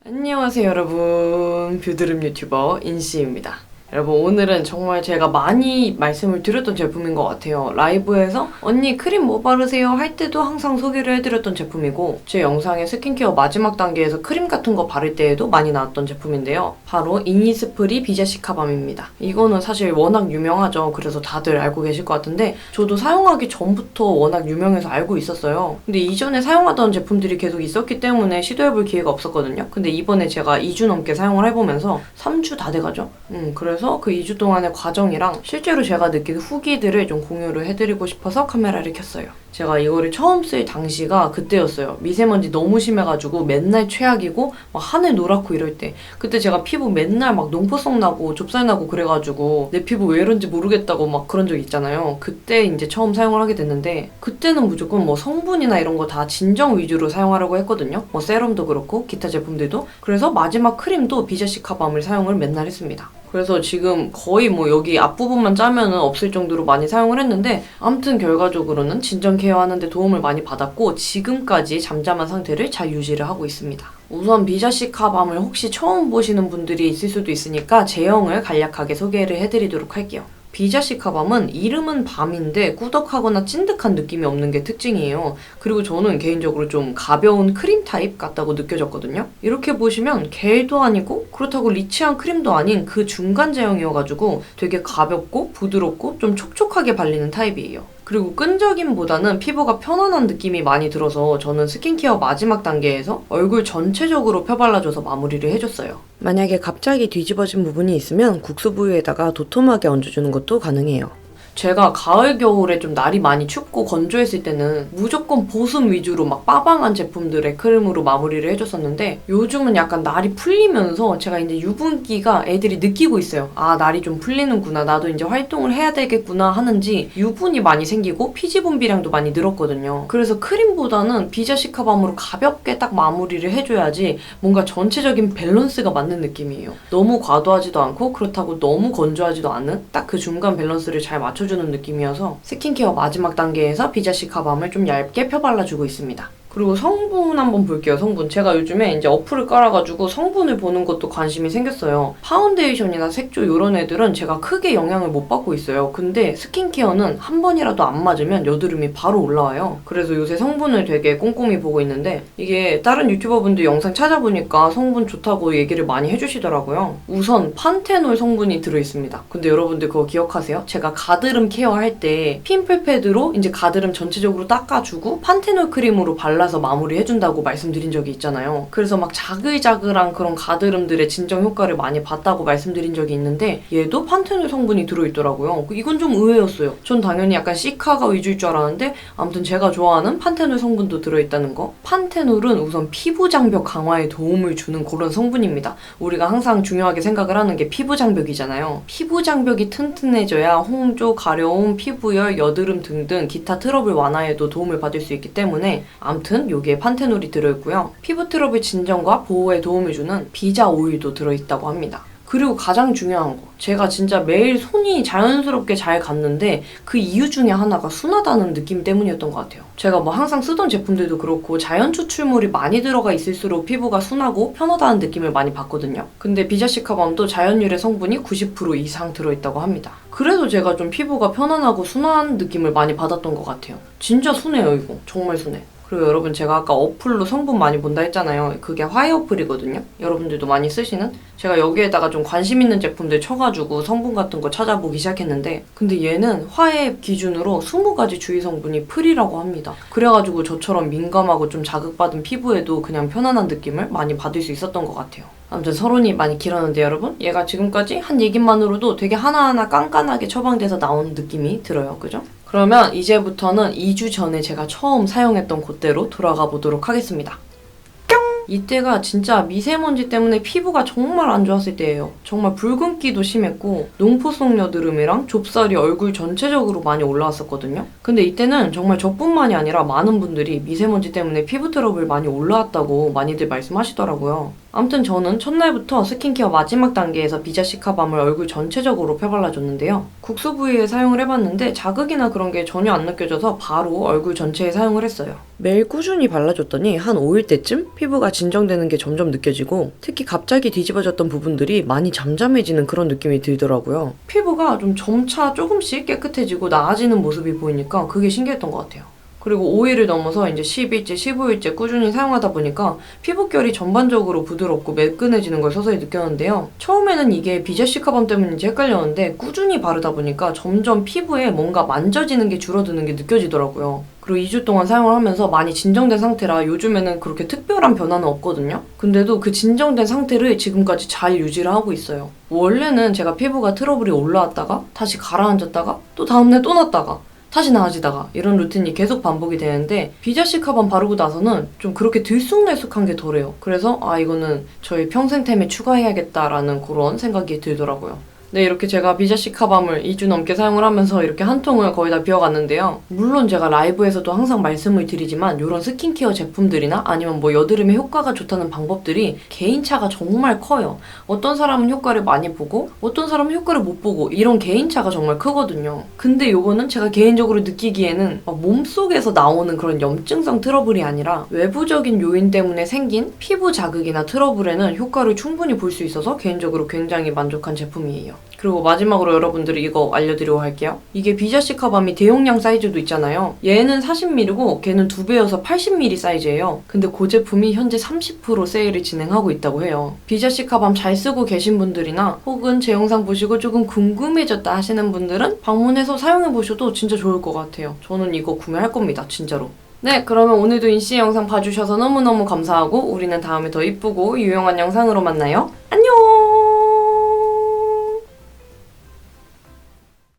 안녕하세요 여러분, 뷰드름 유튜버 인씨입니다. 여러분, 오늘은 정말 제가 많이 말씀을 드렸던 제품인 것 같아요. 라이브에서 언니 크림 뭐 바르세요 할 때도 항상 소개를 해드렸던 제품이고, 제 영상의 스킨케어 마지막 단계에서 크림 같은 거 바를 때에도 많이 나왔던 제품인데요. 바로 이니스프리 비자시카밤입니다. 이거는 사실 워낙 유명하죠. 그래서 다들 알고 계실 것 같은데, 저도 사용하기 전부터 워낙 유명해서 알고 있었어요. 근데 이전에 사용하던 제품들이 계속 있었기 때문에 시도해볼 기회가 없었거든요. 근데 이번에 제가 2주 넘게 사용을 해보면서 3주 다 돼가죠? 그래서 그 2주 동안의 과정이랑 실제로 제가 느낀 후기들을 좀 공유를 해드리고 싶어서 카메라를 켰어요. 제가 이거를 처음 쓸 당시가 그때였어요. 미세먼지 너무 심해가지고 맨날 최악이고 막 하늘 노랗고 이럴 때, 그때 제가 피부 맨날 막 농포성 나고 좁쌀 나고 그래가지고 내 피부 왜 이런지 모르겠다고 막 그런 적 있잖아요. 그때 이제 처음 사용을 하게 됐는데, 그때는 무조건 뭐 성분이나 이런 거 다 진정 위주로 사용하려고 했거든요. 뭐 세럼도 그렇고 기타 제품들도. 그래서 마지막 크림도 비자시카밤을 사용을 맨날 했습니다. 그래서 지금 거의 뭐 여기 앞부분만 짜면은 없을 정도로 많이 사용을 했는데, 아무튼 결과적으로는 진정 케어하는데 도움을 많이 받았고 지금까지 잠잠한 상태를 잘 유지를 하고 있습니다. 우선 비자시카밤을 혹시 처음 보시는 분들이 있을 수도 있으니까 제형을 간략하게 소개를 해드리도록 할게요. 비자시카밤은 이름은 밤인데 꾸덕하거나 찐득한 느낌이 없는 게 특징이에요. 그리고 저는 개인적으로 좀 가벼운 크림 타입 같다고 느껴졌거든요. 이렇게 보시면 겔도 아니고 그렇다고 리치한 크림도 아닌 그 중간 제형이어가지고 되게 가볍고 부드럽고 좀 촉촉하게 발리는 타입이에요. 그리고 끈적임보다는 피부가 편안한 느낌이 많이 들어서 저는 스킨케어 마지막 단계에서 얼굴 전체적으로 펴발라줘서 마무리를 해줬어요. 만약에 갑자기 뒤집어진 부분이 있으면 국수 부위에다가 도톰하게 얹어주는 것도 가능해요. 제가 가을, 겨울에 좀 날이 많이 춥고 건조했을 때는 무조건 보습 위주로 막 빠방한 제품들의 크림으로 마무리를 해줬었는데, 요즘은 약간 날이 풀리면서 제가 이제 유분기가 애들이 느끼고 있어요. 아, 날이 좀 풀리는구나, 나도 이제 활동을 해야 되겠구나 하는지 유분이 많이 생기고 피지 분비량도 많이 늘었거든요. 그래서 크림보다는 비자시카밤으로 가볍게 딱 마무리를 해줘야지 뭔가 전체적인 밸런스가 맞는 느낌이에요. 너무 과도하지도 않고 그렇다고 너무 건조하지도 않은 딱 그 중간 밸런스를 잘 맞춰주는 느낌이어서 스킨케어 마지막 단계에서 비자시카밤을 좀 얇게 펴발라주고 있습니다. 그리고 성분 한번 볼게요. 성분. 제가 요즘에 이제 어플을 깔아가지고 성분을 보는 것도 관심이 생겼어요. 파운데이션이나 색조 이런 애들은 제가 크게 영향을 못 받고 있어요. 근데 스킨케어는 한 번이라도 안 맞으면 여드름이 바로 올라와요. 그래서 요새 성분을 되게 꼼꼼히 보고 있는데, 이게 다른 유튜버분들 영상 찾아보니까 성분 좋다고 얘기를 많이 해주시더라고요. 우선 판테놀 성분이 들어있습니다. 근데 여러분들 그거 기억하세요? 제가 가드름 케어할 때 핀플 패드로 이제 가드름 전체적으로 닦아주고 판테놀 크림으로 발라서 마무리해준다고 말씀드린 적이 있잖아요. 그래서 막 자글자글한 그런 가드름들의 진정 효과를 많이 봤다고 말씀드린 적이 있는데, 얘도 판테놀 성분이 들어있더라고요. 이건 좀 의외였어요. 전 당연히 약간 시카가 위주일 줄 알았는데, 아무튼 제가 좋아하는 판테놀 성분도 들어있다는 거. 판테놀은 우선 피부 장벽 강화에 도움을 주는 그런 성분입니다. 우리가 항상 중요하게 생각을 하는 게 피부 장벽이잖아요. 피부 장벽이 튼튼해져야 홍조, 가려움, 피부열, 여드름 등등 기타 트러블 완화에도 도움을 받을 수 있기 때문에, 아무튼 여기에 판테놀이 들어있고요. 피부 트러블 진정과 보호에 도움을 주는 비자 오일도 들어있다고 합니다. 그리고 가장 중요한 거, 제가 진짜 매일 손이 자연스럽게 잘 갔는데 그 이유 중에 하나가 순하다는 느낌 때문이었던 것 같아요. 제가 뭐 항상 쓰던 제품들도 그렇고 자연 추출물이 많이 들어가 있을수록 피부가 순하고 편하다는 느낌을 많이 받거든요. 근데 비자시카밤도 자연 유래 성분이 90% 이상 들어있다고 합니다. 그래도 제가 좀 피부가 편안하고 순한 느낌을 많이 받았던 것 같아요. 진짜 순해요, 이거. 정말 순해. 그리고 여러분, 제가 아까 어플로 성분 많이 본다 했잖아요. 그게 화해 어플이거든요. 여러분들도 많이 쓰시는? 제가 여기에다가 좀 관심 있는 제품들 쳐가지고 성분 같은 거 찾아보기 시작했는데, 근데 얘는 화해 기준으로 20가지 주의 성분이 풀이라고 합니다. 그래가지고 저처럼 민감하고 좀 자극받은 피부에도 그냥 편안한 느낌을 많이 받을 수 있었던 것 같아요. 아무튼 서론이 많이 길었는데 여러분, 얘가 지금까지 한 얘기만으로도 되게 하나하나 깐깐하게 처방돼서 나온 느낌이 들어요. 그죠? 그러면 이제부터는 2주 전에 제가 처음 사용했던 그때로 돌아가 보도록 하겠습니다. 이때가 진짜 미세먼지 때문에 피부가 정말 안 좋았을 때예요. 정말 붉은기도 심했고 농포성 여드름이랑 좁쌀이 얼굴 전체적으로 많이 올라왔었거든요. 근데 이때는 정말 저뿐만이 아니라 많은 분들이 미세먼지 때문에 피부 트러블 많이 올라왔다고 많이들 말씀하시더라고요. 아무튼 저는 첫날부터 스킨케어 마지막 단계에서 비자시카밤을 얼굴 전체적으로 펴발라줬는데요. 국수 부위에 사용을 해봤는데 자극이나 그런 게 전혀 안 느껴져서 바로 얼굴 전체에 사용을 했어요. 매일 꾸준히 발라줬더니 한 5일 때쯤 피부가 진정되는 게 점점 느껴지고 특히 갑자기 뒤집어졌던 부분들이 많이 잠잠해지는 그런 느낌이 들더라고요. 피부가 좀 점차 조금씩 깨끗해지고 나아지는 모습이 보이니까 그게 신기했던 것 같아요. 그리고 5일을 넘어서 이제 10일째, 15일째 꾸준히 사용하다 보니까 피부결이 전반적으로 부드럽고 매끈해지는 걸 서서히 느꼈는데요. 처음에는 이게 비자시카밤 때문인지 헷갈렸는데 꾸준히 바르다 보니까 점점 피부에 뭔가 만져지는 게 줄어드는 게 느껴지더라고요. 그리고 2주 동안 사용을 하면서 많이 진정된 상태라 요즘에는 그렇게 특별한 변화는 없거든요. 근데도 그 진정된 상태를 지금까지 잘 유지를 하고 있어요. 원래는 제가 피부가 트러블이 올라왔다가 다시 가라앉았다가 또 다음날 또 났다가 다시 나아지다가 이런 루틴이 계속 반복이 되는데 비자시카밤 바르고 나서는 좀 그렇게 들쑥날쑥한 게 덜해요. 그래서 이거는 저희 평생템에 추가해야겠다라는 그런 생각이 들더라고요. 네, 이렇게 제가 비자시카밤을 2주 넘게 사용을 하면서 이렇게 한 통을 거의 다 비워갔는데요. 물론 제가 라이브에서도 항상 말씀을 드리지만 이런 스킨케어 제품들이나 아니면 뭐 여드름에 효과가 좋다는 방법들이 개인차가 정말 커요. 어떤 사람은 효과를 많이 보고 어떤 사람은 효과를 못 보고 이런 개인차가 정말 크거든요. 근데 요거는 제가 개인적으로 느끼기에는 몸속에서 나오는 그런 염증성 트러블이 아니라 외부적인 요인 때문에 생긴 피부 자극이나 트러블에는 효과를 충분히 볼 수 있어서 개인적으로 굉장히 만족한 제품이에요. 그리고 마지막으로 여러분들이 이거 알려드리고 할게요. 이게 비자시카밤이 대용량 사이즈도 있잖아요. 얘는 40ml고 걔는 2배여서 80ml 사이즈예요. 근데 그 제품이 현재 30% 세일을 진행하고 있다고 해요. 비자시카밤 잘 쓰고 계신 분들이나 혹은 제 영상 보시고 조금 궁금해졌다 하시는 분들은 방문해서 사용해보셔도 진짜 좋을 것 같아요. 저는 이거 구매할 겁니다. 진짜로. 네, 그러면 오늘도 인씨 영상 봐주셔서 너무너무 감사하고 우리는 다음에 더 이쁘고 유용한 영상으로 만나요. 안녕!